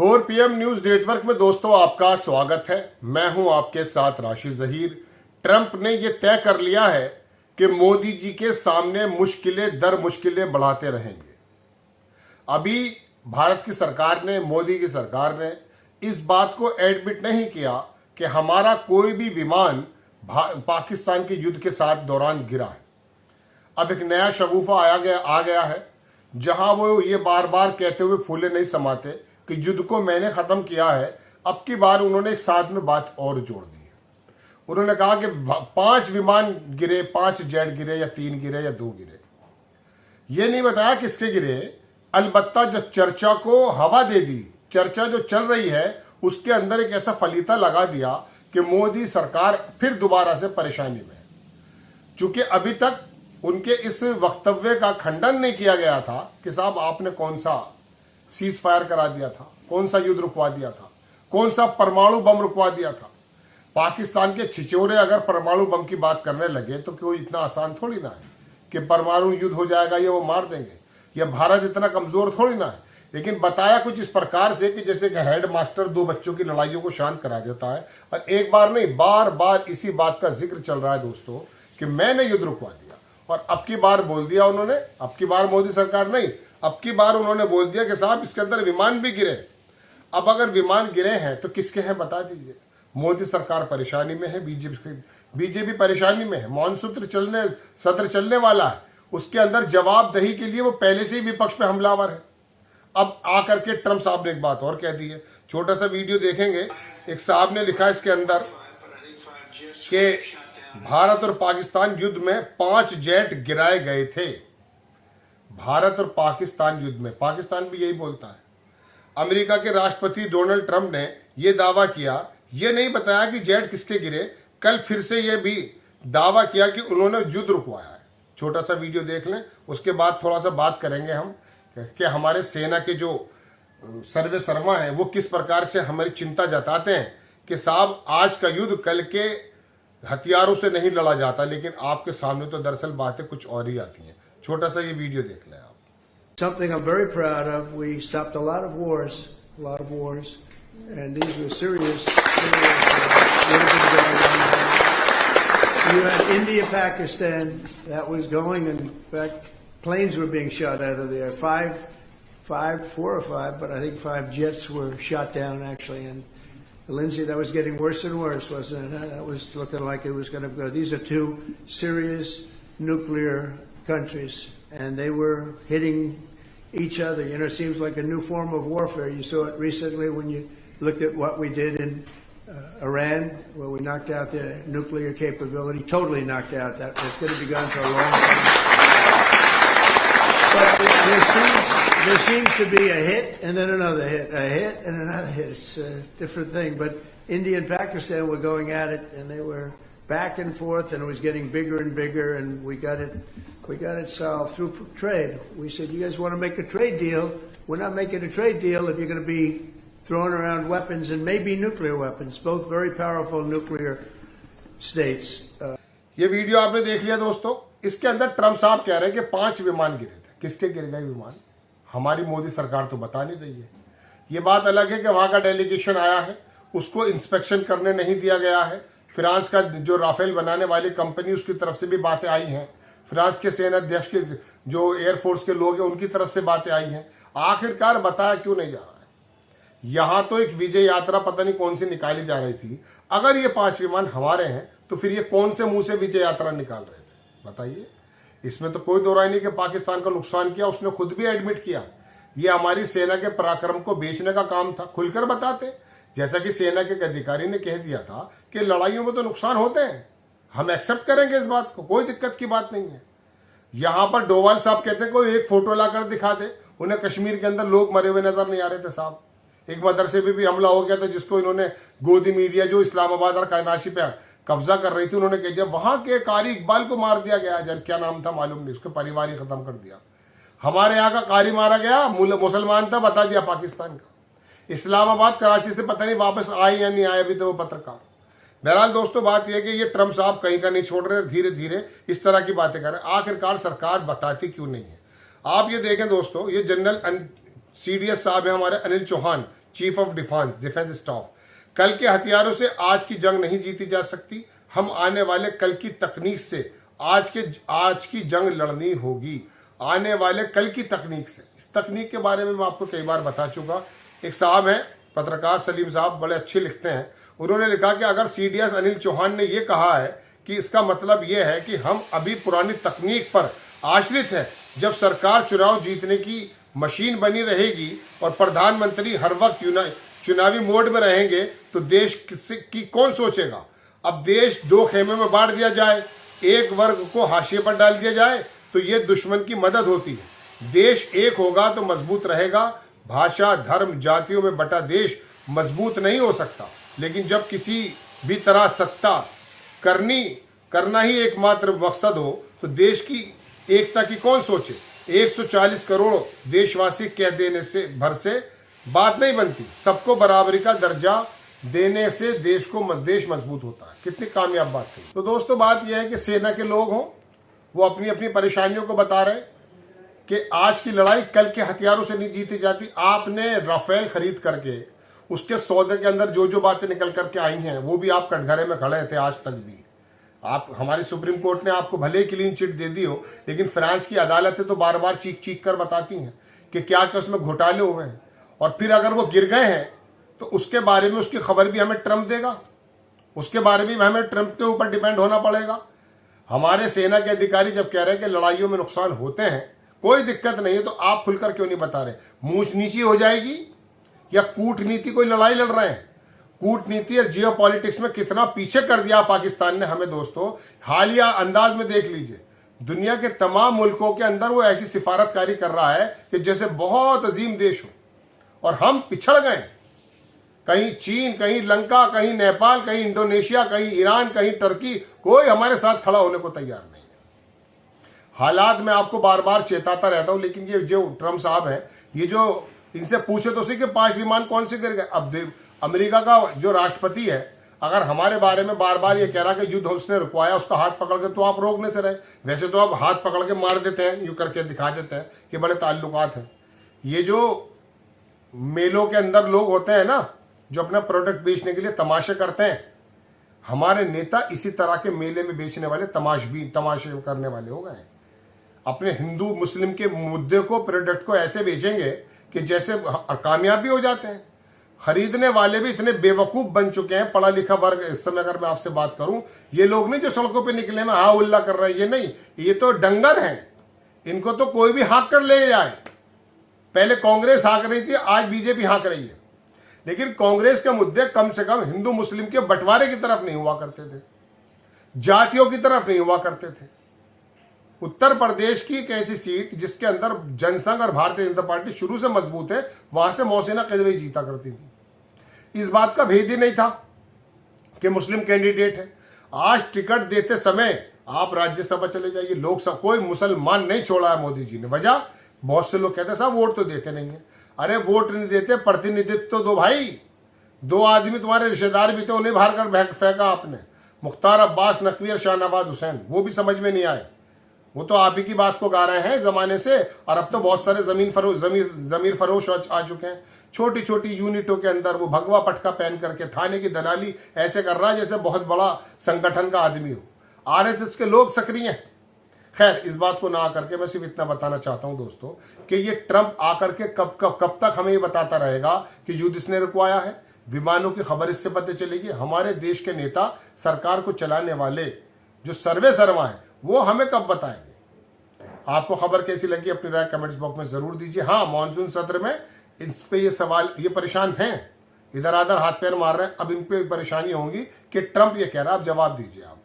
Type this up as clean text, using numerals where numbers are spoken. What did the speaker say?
4 PM news network में दोस्तों आपका स्वागत है। मैं हूं आपके साथ राशिद जहीर। ट्रंप ने यह तय कर लिया है कि मोदी जी के सामने मुश्किलें दर मुश्किलें बढ़ाते रहेंगे। अभी भारत की सरकार ने, मोदी की सरकार ने इस बात को एडमिट नहीं किया कि हमारा कोई भी विमान पाकिस्तान के युद्ध के साथ दौरान गिरा है। अब एक नया शगुफा आ गया है, जहां वो ये बार बार कहते हुए फूले नहीं समाते कि युद्ध को मैंने खत्म किया है। अब की बार उन्होंने एक साथ में बात और जोड़ दी है। उन्होंने कहा कि 5 विमान गिरे, 5 जेट गिरे या 3 गिरे या 2 गिरे। ये नहीं बताया किसके गिरे। अलबत्ता जो चर्चा को हवा दे दी, चर्चा जो चल रही है उसके अंदर एक ऐसा फलीता लगा दिया कि मोदी सरकार फिर दोबारा से परेशानी में है। चूंकि अभी तक उनके इस वक्तव्य का खंडन नहीं किया गया था कि साहब आपने कौन सा सीज फायर करा दिया था, कौन सा युद्ध रुकवा दिया था, कौन सा परमाणु बम रुकवा दिया था। पाकिस्तान के छिछोरे अगर परमाणु बम की बात करने लगे तो कोई इतना आसान थोड़ी ना है कि परमाणु युद्ध हो जाएगा, ये वो मार देंगे। या भारत इतना कमजोर थोड़ी ना है। लेकिन बताया कुछ इस प्रकार से कि जैसे कि हेड मास्टर 2 बच्चों की लड़ाइयों को शांत करा देता है। और एक बार नहीं, बार बार इसी बात का जिक्र चल रहा है दोस्तों कि मैंने युद्ध रुकवा दिया। और अब की बार बोल दिया उन्होंने, अब की बार मोदी सरकार नहीं, अब की बार उन्होंने बोल दिया कि साहब इसके अंदर विमान भी गिरे। अब अगर विमान गिरे हैं तो किसके हैं बता दीजिए। मोदी सरकार परेशानी में है, बीजेपी परेशानी में है। मॉनसून सत्र चलने वाला है, उसके अंदर जवाबदेही के लिए वो पहले से ही विपक्ष पे हमलावर है। अब आकर के ट्रंप साहब ने एक बात और कह दी है। छोटा सा वीडियो देखेंगे। एक साहब ने लिखा है इसके अंदर कि भारत और पाकिस्तान युद्ध में 5 जेट गिराए गए थे। भारत और पाकिस्तान युद्ध में, पाकिस्तान भी यही बोलता है। अमेरिका के राष्ट्रपति डोनाल्ड ट्रंप ने यह दावा किया, यह नहीं बताया कि जेट किसके गिरे। कल फिर से यह भी दावा किया कि उन्होंने युद्ध रुकवाया है। छोटा सा वीडियो देख लें, उसके बाद थोड़ा सा बात करेंगे हम कि हमारे सेना के जो सर्वे शर्मा है वो किस प्रकार से हमारी चिंता जताते हैं कि साहब आज का युद्ध कल के हथियारों से नहीं लड़ा जाता, लेकिन आपके सामने तो दरअसल बातें कुछ और ही आती हैं। छोटा सा ये वीडियो देख लें आप। Something I'm very proud of. We stopped a lot of wars, and these were serious wars going on. You had India, Pakistan, that was going. In fact, planes were being shot out of there. 4 or 5, but I think 5 jets were shot down actually. And Lindsay, that was getting worse and worse, wasn't it? That was looking like it was going to go. These are 2 serious nuclear countries, and they were hitting each other. You know, it seems like a new form of warfare. You saw it recently when you looked at what we did in Iran, where we knocked out their nuclear capability, totally knocked out. That was going to be gone for a long time. But there seems to be a hit and then another hit, a hit and another hit. It's a different thing. But India and Pakistan were going at it, and they were back and forth, and it was getting bigger and bigger, and we got it solved through trade. We said, you guys want to make a trade deal? We're not making a trade deal if you're going to be throwing around weapons, and maybe nuclear weapons, both very powerful nuclear states. ये video आपने देख लिया दोस्तों। इसके अंदर Trump साहब कह रहे हैं कि 5 विमान गिरे थे। किसके गिर गए विमान? हमारी मोदी सरकार तो बता नहीं रही है। ये बात अलग है कि वहां का डेलीगेशन आया है, उसको इंस्पेक्शन करने नहीं दिया गया है। फ्रांस का जो राफेल बनाने वाली कंपनी, उसकी तरफ से भी बातें आई हैं। फ्रांस के सेना अध्यक्ष के जो एयरफोर्स के लोग हैं उनकी तरफ से बातें आई हैं। आखिरकार बताया क्यों नहीं जा रहा है? यहां तो एक विजय यात्रा पता नहीं कौन सी निकाली जा रही थी। अगर ये 5 विमान हमारे हैं तो फिर ये कौन से मुंह से विजय यात्रा निकाल रहे थे बताइए। इसमें तो कोई दो राय नहीं कि पाकिस्तान का नुकसान किया। उसने खुद भी एडमिट किया ये हमारी सेना के पराक्रम को बेचने का काम था। खुलकर बताते, जैसा कि सेना के अधिकारी ने कह दिया था कि लड़ाइयों में तो नुकसान होते हैं, हम एक्सेप्ट करेंगे इस बात को, कोई दिक्कत की बात नहीं है। यहां पर डोवाल साहब कहते हैं कोई एक फोटो लाकर दिखा दे। उन्हें कश्मीर के अंदर लोग मरे हुए नजर नहीं आ रहे थे साहब। एक मदरसे पे भी हमला हो गया था, जिसको इन्होंने गोदी मीडिया जो इस्लामाबाद और कराची पे कब्जा कर रही थी, उन्होंने कह दिया वहां के कारी इकबाल को मार दिया गया। जब क्या नाम था मालूम नहीं, उसके परिवार ही खत्म कर दिया। हमारे यहाँ का कारी मारा गया, मुसलमान था, बता दिया पाकिस्तान का। इस्लामाबाद कराची से पता नहीं वापस आए या नहीं आए अभी तो वो पत्रकार। बहरहाल दोस्तों, बात यह कि ये ट्रंप साहब कहीं का नहीं छोड़ रहे, धीरे धीरे इस तरह की बातें कर रहे हैं। आखिरकार सरकार बताती क्यों नहीं है? आप ये देखें दोस्तों, ये जनरल सीडीएस साहब है हमारे Anil Chauhan, chief of defence staff. कल के हथियारों से आज की जंग नहीं जीती जा सकती। हम आने वाले कल की तकनीक से आज की जंग लड़नी होगी। आने वाले कल की तकनीक से। इस तकनीक के बारे में मैं आपको कई बार बता चुका। एक साहब हैं पत्रकार सलीम साहब, बड़े अच्छे लिखते हैं। उन्होंने लिखा कि अगर CDS अनिल चौहान ने यह कहा है कि इसका मतलब यह है कि हम अभी पुरानी तकनीक पर आश्रित है। जब सरकार चुनाव जीतने की मशीन बनी रहेगी और प्रधानमंत्री हर वक्त चुनावी मोड में रहेंगे तो देश की कौन सोचेगा। अब देश दो खेमे में बांट दिया जाए, एक वर्ग को हाशिए पर डाल दिया जाए तो ये दुश्मन की मदद होती है। देश एक होगा तो मजबूत रहेगा। भाषा, धर्म, जातियों में बटा देश मजबूत नहीं हो सकता। लेकिन जब किसी भी तरह सत्ता करना ही एकमात्र मकसद हो तो देश की एकता की कौन सोचे। 140 करोड़ देशवासी कह देने से भर से बात नहीं बनती। सबको बराबरी का दर्जा देने से देश मजबूत होता है। कितनी कामयाब बात है। तो दोस्तों बात यह है कि सेना के लोग हों, वो अपनी अपनी परेशानियों को बता रहे कि आज की लड़ाई कल के हथियारों से नहीं जीती जाती। आपने राफेल खरीद करके उसके सौदे के अंदर जो जो बातें निकल करके आई हैं वो भी आप कटघरे में खड़े थे आज तक भी। आप हमारी सुप्रीम कोर्ट ने आपको भले क्लीन चिट दे दी हो, लेकिन फ्रांस की अदालतें तो बार बार चीख कर बताती हैं कि क्या क्या उसमें घोटाले हुए हैं। और फिर अगर वो गिर गए हैं तो उसके बारे में उसकी खबर भी हमें ट्रंप देगा। उसके बारे में हमें ट्रंप के ऊपर डिपेंड होना पड़ेगा। हमारे सेना के अधिकारी जब कह रहे हैं कि लड़ाइयों में नुकसान होते हैं, कोई दिक्कत नहीं है, तो आप खुलकर क्यों नहीं बता रहे। मूंछ नीची हो जाएगी या कूटनीति कोई लड़ाई लड़ रहे हैं। कूटनीति और जियो पॉलिटिक्स में कितना पीछे कर दिया पाकिस्तान ने हमें। दोस्तों हालिया अंदाज में देख लीजिए, दुनिया के तमाम मुल्कों के अंदर वो ऐसी सिफारतकारी कर रहा है कि जैसे बहुत अजीम देश हो, और हम पिछड़ गए। कहीं चीन, कहीं लंका, कहीं नेपाल, कहीं इंडोनेशिया, कहीं ईरान, कहीं टर्की, कोई हमारे साथ खड़ा होने को तैयार नहीं है। हालात में आपको बार बार चेताता रहता हूं, लेकिन ये जो ट्रंप साहब हैं, ये जो इनसे पूछे तो सही कि 5 विमान कौन से गिर गए। अब अमेरिका का जो राष्ट्रपति है अगर हमारे बारे में बार बार ये कह रहा कि युद्ध उसने रुकवाया, उसका हाथ पकड़ के, तो आप रोकने से रहे। वैसे तो आप हाथ पकड़ के मार देते हैं, यूं करके दिखा देते हैं कि बड़े ताल्लुकात हैं। ये जो मेलों के अंदर लोग होते हैं ना, जो अपना प्रोडक्ट बेचने के लिए तमाशे करते हैं, हमारे नेता इसी तरह के मेले में बेचने वाले तमाशे करने वाले हो गए। अपने हिंदू मुस्लिम के मुद्दे को, प्रोडक्ट को ऐसे बेचेंगे कि जैसे कामयाब भी हो जाते हैं। खरीदने वाले भी इतने बेवकूफ बन चुके हैं, पढ़ा लिखा वर्ग। इस समय अगर मैं आपसे बात करूं, ये लोग नहीं जो सड़कों पे निकले में हा उल्ला कर रहे हैं, ये नहीं, ये तो डंगर हैं। इनको तो कोई भी हाँक कर ले जाए। पहले कांग्रेस हाँक रही थी, आज बीजेपी हाँक रही है। लेकिन कांग्रेस के मुद्दे कम से कम हिंदू मुस्लिम के बंटवारे की तरफ नहीं हुआ करते थे, जातियों की तरफ नहीं हुआ करते थे। उत्तर प्रदेश की एक ऐसी सीट जिसके अंदर जनसंघ और भारतीय जनता पार्टी शुरू से मजबूत है, वहां से मोहसिना किदवई जीता करती थी। इस बात का भेद ही नहीं था कि मुस्लिम कैंडिडेट है। आज टिकट देते समय आप राज्यसभा चले जाइए, लोकसभा, कोई मुसलमान नहीं छोड़ा है मोदी जी ने। वजह, बहुत से लोग कहते हैं साहब वोट तो देते नहीं है। अरे वोट नहीं देते, प्रतिनिधित्व तो दो भाई। 2 आदमी तुम्हारे रिश्तेदार भी थे, उन्हें बाहर कर फेंका आपने, मुख्तार अब्बास नकवी और शाहनवाज हुसैन। वो भी समझ में नहीं आए। वो तो आप ही की बात को गा रहे हैं जमाने से, और अब तो बहुत सारे जमीर फरोश आ चुके हैं। छोटी छोटी यूनिटों के अंदर वो भगवा पटका पहन करके थाने की दलाली ऐसे कर रहा है जैसे बहुत बड़ा संगठन का आदमी हो। आरएसएस के लोग सक्रिय हैं। खैर, इस बात को ना करके मैं सिर्फ इतना बताना चाहता हूं दोस्तों कि ये ट्रंप आकर के कब तक हमें ये बताता रहेगा कि युद्ध इसने रुकवाया है। विमानों की खबर इससे पता चलेगी। हमारे देश के नेता, सरकार को चलाने वाले जो सर्वे सर्वा है, वो हमें कब बताएंगे। आपको खबर कैसी लगी अपनी राय कमेंट्स बॉक्स में जरूर दीजिए। हाँ, मानसून सत्र में इन पे ये सवाल, ये परेशान हैं, इधर आधर हाथ पैर मार रहे हैं। अब इन पे परेशानी होंगी कि ट्रंप ये कह रहा है, अब जवाब दीजिए आप।